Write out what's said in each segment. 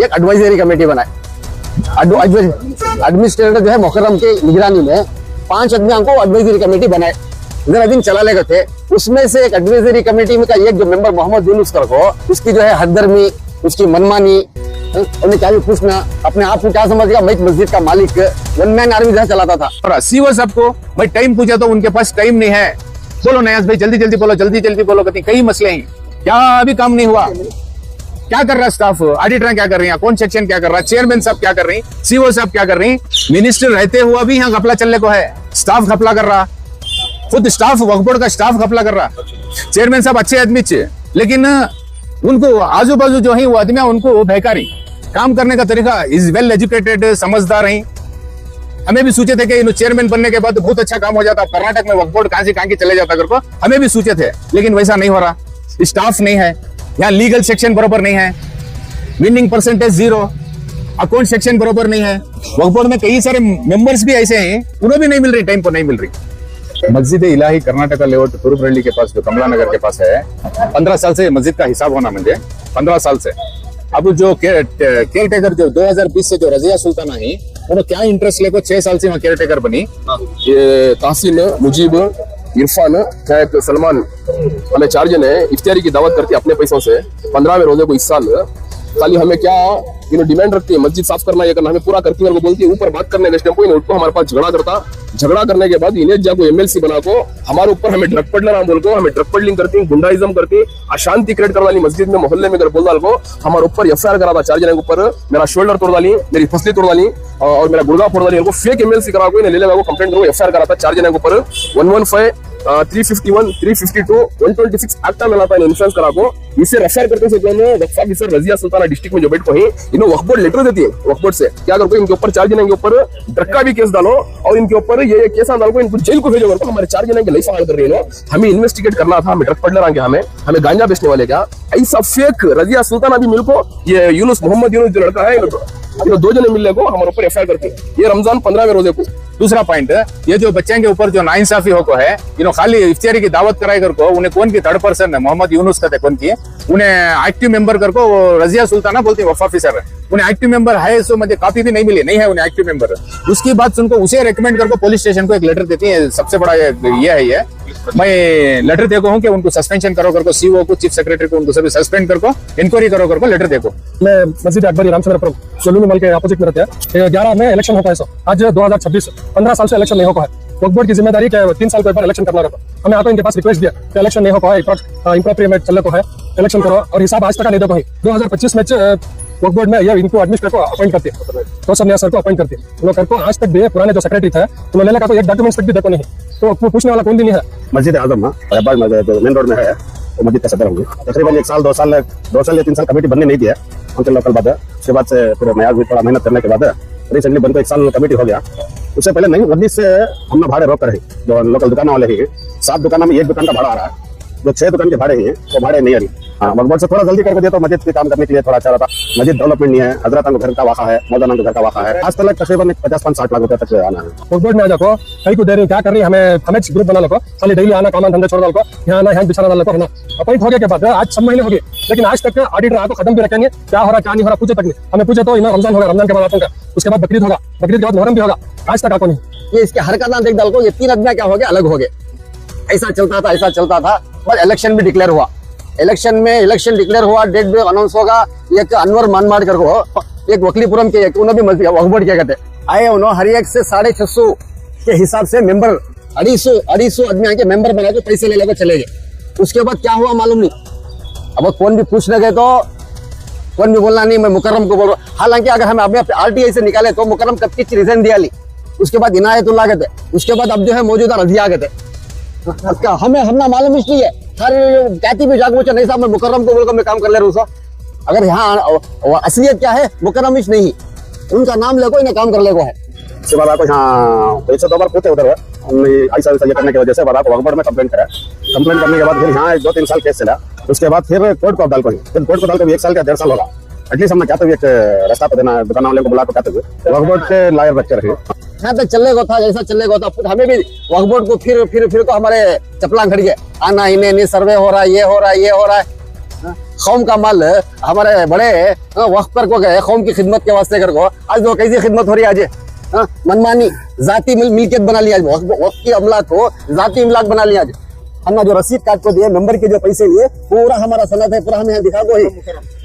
एक advisory committee बनाए। Administrator जो है मुकर्रम के निगरानी में 5 आदमियों को एडवाइजरी कमेटी बनाए, जरा दिन चला लेगा थे। उसमें से एक एडवाइजरी कमेटी में का एक जो मेंबर मोहम्मद यूनुस कर को उसकी जो है हददर्मी, उसकी मनमानी, उन्हें क्या भी पूछना, अपने आप को क्या समझेगा मैं मस्जिद का मालिक, वन मैन आर्मी जहाँ चलाता था। सीओ साहब को भाई टाइम पूछा तो उनके पास टाइम नहीं है। बोलो नयाज भाई जल्दी जल्दी बोलो, जल्दी जल्दी बोलो, कहते कई मसले हैं, क्या अभी काम नहीं हुआ? क्या कर रहा है स्टाफ? ऑडिटर क्या कर रही है, कौन सेक्शन क्या कर रहा है, चेयरमैन साहब क्या कर रही, सीओ साहब क्या कर रही, मिनिस्टर रहते हुआ भी यहाँ घपला चलने को है। स्टाफ घपला कर रहा, खुद स्टाफ वक्फ बोर्ड का स्टाफ घपला कर रहा। चेयरमैन साहब अच्छे आदमी थे, लेकिन उनको आजू बाजू जो है वो आदमी उनको बेकारी काम करने का तरीका इज वेल एजुकेटेड, समझदार है। हमें भी सोचे थे कि इन चेयरमैन बनने के बाद बहुत अच्छा काम हो जाता, कर्नाटक में वक्फ बोर्ड कहां से कहां के चले जाता करको, हमें भी सोचे थे, लेकिन वैसा नहीं हो रहा। स्टाफ नहीं है, यहाँ लीगल सेक्शन बराबर नहीं है, विनिंग परसेंटेज 0, अकाउंट सेक्शन बराबर नहीं है। वक्फ बोर्ड में कई सारे मेंबर्स भी ऐसे हैं, उन्हें भी नहीं मिल रही, टाइम पर नहीं मिल रही। मस्जिद इलाही कर्नाटक लेआउट कुरुबरल्ली के पास जो कमला नगर के पास है, 15 साल से मस्जिद का हिसाब होना, मुझे 15 साल से। अब जो केयर टेकर जो 2020 से जो रजिया सुल्ताना है, उन्होंने क्या इंटरेस्ट लेकर 6 साल से वहाँ केयर टेकर बनी। ये ताहसीन, मुजीब, इरफान, सलमान वाले 4 जने इफ्तारी की दावत करके अपने पैसों से 15वें रोजे को इस साल खाली हमें क्या इन्होंने डिमांड रखती है, मस्जिद साफ करना, ये करना, हमें पूरा करती है। बोलती है ऊपर बात करने के टाइम को उनको हमारे पास झगड़ा करता, झगड़ा करने के बाद इन्हें जाको एमएलसी बना को हमारे ऊपर हमें ड्रग पडलर बोल को, हमें ड्रग पडलिंग करती, गुंडाइज्म करती, अशांति क्रिएट करने वाली मस्जिद में मोहल्ले में बोल डाल को हमारे ऊपर एफआईआर करा था 4 जने के ऊपर। मेरा शोल्डर तोड़ डाली, मेरी फसली तोड़ डाली और मेरा गुड़गा फोड़ डाली। उनको फेक एमएलसी करा को ले लेगा वो कंप्लेंट करो, एफआईआर करा था 4 जने के ऊपर। 115 351 352 126 एक्ट में लाता है इन्फ्लुएंस करा को। इसे रेफर करते से दोनों वक्फ ऑफिसर रजिया सुल्ताना डिस्ट्रिक्ट में जो बैठ को है, इन्हें वक्फ बोर्ड लेटर देती है। वक्फ बोर्ड से क्या करो, इनके ऊपर 4 जने के ऊपर ड्रग का भी केस डालो और इनके ऊपर ये केस डालो को, इनको जेल को भेजो करके हमारे 4 जने की लाइफ हार्ड कर रही है। हमें इन्वेस्टिगेट करना था, हमें ड्रग पडलर आगे, हमें गांजा बेचने वाले क्या ऐसा फेक रजिया सुल्ताना भी मिल को, ये यूनुस मोहम्मद यूनुस जो लड़का है, 2 जने मिलने को हमारे ऊपर एफआईआर करते। ये रमजान 15वें रोजे को। दूसरा पॉइंट, ये जो बच्चे के ऊपर जो नाइंसाफी हो को है, इन्हों खाली इफ्तारी की दावत कराई कर को, उन्हें कौन की 3rd पर्सन है मोहम्मद यूनुस कहते कौन की, उन्हें एक्टिव मेंबर कर को वो रजिया सुल्ताना बोलती है वक्फ ऑफिसर है, उन्हें एक्टिव मेंबर है, सो मुझे कॉपी भी नहीं मिली, नहीं है उन्हें एक्टिव मेंबर। उसकी बात सुनको उसे रेकमेंड करके पुलिस स्टेशन को एक लेटर देती है। सबसे बड़ा ये है, ये मैं लेटर देखो हूँ कि उनको सस्पेंशन करो करको, सीओ को, चीफ सेक्रेटरी को, उनको सभी सस्पेंड करको, इंक्वायरी करो करको लेटर देखो। मैं मस्जिद अकबरी रामचंद्रपुरम सोलूनी मॉल के अपोजिट में रहते हैं। 11 में इलेक्शन होता है, सो आज 2026 15 साल से इलेक्शन नहीं हो पाया। वक्फ बोर्ड की जिम्मेदारी क्या है, 3 साल के ऊपर इलेक्शन करना रहता। हमें यहाँ पे इनके पास रिक्वेस्ट दिया कि इलेक्शन नहीं हो पाया, इम्प्रोप्रिएट चल रहा है, इलेक्शन करो और हिसाब आज तक नहीं दे पाई। 2025 में वक्फ बोर्ड में ये इनको एडमिनिस्ट्रेटर को अपॉइंट करती है, तो सब नया सर को अपॉइंट करती है। उन लोग को आज तक भी पुराने जो सेक्रेटरी थे उन्होंने लगा तो एक डॉक्यूमेंट्स तक भी देखो नहीं, तो पूछने वाला कौन भी नहीं है। मस्जिद आजम मेन रोड में है, तो मस्जिद का सदर होंगे। तकरीबन 1 साल 2 साल या 3 साल कमेटी बनने नहीं दिया उनके लोकल बाद। उसके बाद से फिर नया भी थोड़ा मेहनत करने के बाद रिसेंटली बनकर 1 साल कमेटी हो गया। उससे पहले नहीं, 19 से हमने भाड़े रोक कर जो लोकल दुकान वाले ही 7 दुकानों में 1 दुकान का भाड़ा आ रहा है, जो 6 दुकान के भाड़े हैं वो भाड़े नहीं आ रही। हाँ, वक्फ बोर्ड से थोड़ा जल्दी करके दिया तो मस्जिद के काम करने के लिए थोड़ा अच्छा रहता। मस्जिद डेवलपमेंट नहीं है, हजरत घर का वाक़ा है, मौलाना का घर का वाक़ा है। आज तक तकरीबन 50-60 लाख रुपए तक आना है। वक्फ बोर्ड में आ जाको कई को दे रही क्या कर रही है, हमें ग्रुप बना लो, खाली डेली आना, काम धंधे छोड़ डाल को, यहाँ आना, यहाँ बिछाना डाल को, है ना। अपॉइंट हो गया के बाद आज 6 महीने हो गए, लेकिन आज तक ऑडिटर आको खत्म भी रखेंगे, क्या हो रहा क्या नहीं हो रहा पूछे तक नहीं। हमें पूछे तो रमजान होगा, रमजान के बाद आतंक, उसके बाद बकरीद होगा, बकरीद के बाद मुहर्रम भी होगा, आज तक आको नहीं। ये इसके हरकत देख डाल को, ये 3 आदमी क्या हो गया, अलग हो गए। ऐसा चलता था और इलेक्शन भी डिक्लेयर हुआ। इलेक्शन डिक्लेयर हुआ, डेट भी अनाउंस होगा। एक अनवर मानमाड़ कर को, एक वकलीपुरम के, उन्होंने भी मस्जिद वक्फ बोर्ड क्या कहते आए, उन्होंने हर एक से 650 के हिसाब से मेंबर 250 आदमी आके मेंबर बना के पैसे ले लेकर चले गए। उसके बाद क्या हुआ मालूम नहीं। अब कौन भी पूछने गए तो कौन भी बोलना नहीं, मैं मुकर्रम को बोल रहा हूँ। हालांकि अगर हमें अपने RTI से निकाले तो मुकर्रम कब की रिजाइन दिया ली, उसके बाद इनायतुल्लाह गए थे, उसके बाद अब जो है मौजूदा रजिया गए थे। हमें हमना मालूम इसलिए हर कहती भी जाग नहीं साहब, मैं मुकर्रम को बोलकर मैं काम कर ले रहा हूँ। अगर यहाँ असलियत क्या है, मुकर्रम इस नहीं, उनका नाम ले को इन्हें काम कर ले को है। उसके बाद आपको यहाँ 102 बार पूछे उधर ऐसा ये करने की वजह से बाद आपको वक्फ बोर्ड में कंप्लेंट करा। कंप्लेंट करने के बाद फिर यहाँ 2-3 साल केस चला। उसके बाद फिर कोर्ट को डाल को, फिर कोर्ट को डाल को 1 साल का 1.5 साल होगा। एटलीस्ट हमने क्या तो एक रास्ता पे देना, दुकान वाले को बुला को कहते हुए वक्फ बोर्ड के लायर रखे रहे। यहाँ तक चलने को था, जैसा चलने को था, हमें भी वक्फ बोर्ड को फिर को हमारे चपला खड़ी है, आना इन्हें नहीं, सर्वे हो रहा है, ये हो रहा है, ये हो रहा है। कौम का माल हमारे बड़े वक्त पर को गए कौम की खिदमत के वास्ते कर को आज वो कैसी खिदमत हो रही है आज मनमानी जाति मिल्कियत बना लिया आज वक्त की अमलाक को जाति इमलाक बना लिया आज हमने जो रसीद कार्ड को दिए मेंबर के जो पैसे लिए पूरा हमारा सनद है पूरा हमें दिखा दो ही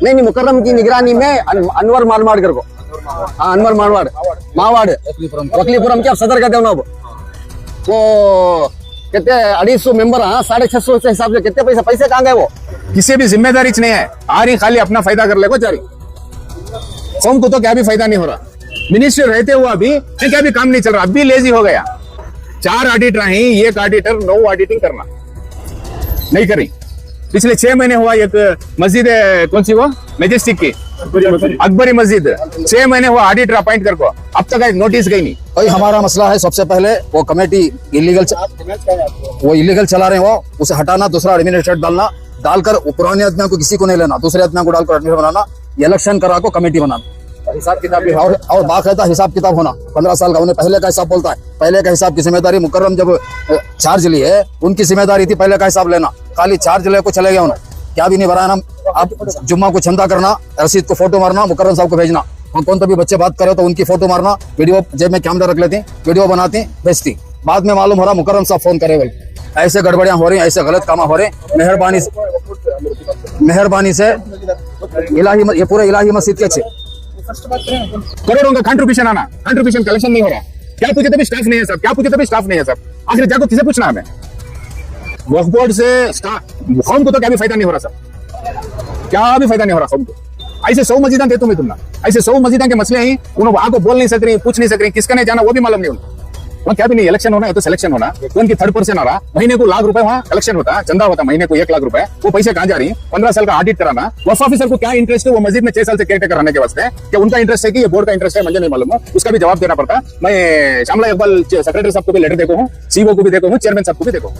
नहीं मुकर्रम की निगरानी में अनवर मारवाड़ कर को हाँ अनवर मारवाड़ वकलीपुरम के आप सदर कहते हो ना अब वो कितने 250 मेंबर हाँ 650 के हिसाब से कितने पैसे कहाँ गए वो किसी भी जिम्मेदारी नहीं है आ रही खाली अपना फायदा कर ले को जारी कौम को तो क्या भी फायदा नहीं हो रहा मिनिस्टर रहते हुआ भी क्या भी काम नहीं चल रहा अभी लेजी हो गया 4 ऑडिटर ही एक ऑडिटर 9 ऑडिटिंग करना नहीं करी पिछले 6 महीने हुआ एक मस्जिद है कौन सी वो मैजेस्टिक की अकबरी मस्जिद 6 महीने हुआ ऑडिटर अपॉइंट कर को अब तक नोटिस गई नहीं भाई हमारा मसला है सबसे पहले वो कमेटी इलीगल चला रहे हैं वो उसे हटाना दूसरा एडमिनिस्ट्रेटर डालकर पुराने आदमियों को किसी को नहीं लेना दूसरे आदमियों को डालकर एडमिनिस्ट्रेटर बनाना इलेक्शन करा को कमेटी बनाना हिसाब किताब भी और बाकायदा हिसाब किताब होना 15 साल का उन्हें पहले का हिसाब बोलता है पहले का हिसाब की जिम्मेदारी मुकर्रम जब चार्ज ली है उनकी जिम्मेदारी थी पहले का हिसाब लेना खाली चार्ज ले को चले गया उन्हें क्या भी नहीं भराया ना अब जुम्मा को चंदा करना रसीद को फोटो मारना मुकर्रम साहब को भेजना कौन तो भी बच्चे बात करे तो उनकी फोटो मारना वीडियो जेब में कैमरा रख लेती वीडियो बनाती भेजती बाद में मालूम हो रहा मुकर्रम साहब फोन करे भाई ऐसे गड़बड़ियां हो रही ऐसे गलत काम हो रहे मेहरबानी से इलाही ये पूरे इलाही मस्जिद के अच्छे करोड़ों का कंट्रीब्यूशन कलेक्शन नहीं हो रहा क्या पूछे तभी स्टाफ नहीं है सब क्या पूछे तभी स्टाफ नहीं है सब आखिर जाको किसे पूछना हमें वक्फ बोर्ड से स्टाफ कौम को तो क्या भी फायदा नहीं हो रहा सब क्या भी फायदा नहीं हो रहा कौम को ऐसे 100 मस्जिदां देता हूं तुमने ऐसे 100 मस्जिदां के मसले ही उन्होंने वहां को बोल नहीं सक रही पूछ नहीं सक रही किसका नहीं जाना वो भी मालूम नहीं उनको वहाँ क्या भी नहीं इलेक्शन होना है तो सिलेक्शन होना उनकी 3rd-पर्सन आ रहा महीने को ₹1,00,000 वहाँ कलेक्शन होता चंदा होता महीने को ₹1,00,000 वो पैसे कहाँ जा रही है 15 साल का ऑडिट कराना वक्फ ऑफिसर को क्या इंटरेस्ट है वो मस्जिद में 6 साल से केयर टेकर रहने के वास्ते क्या उनका इंटरेस्ट है कि ये बोर्ड का इंटरेस्ट है मुझे नहीं मालूम उसका भी जवाब देना पड़ता मैं शामला इकबाल सेक्रेटरी साहब को भी लेटर देखो हूँ सीओ को भी देखो हूँ चेयरमैन साहब को भी देखो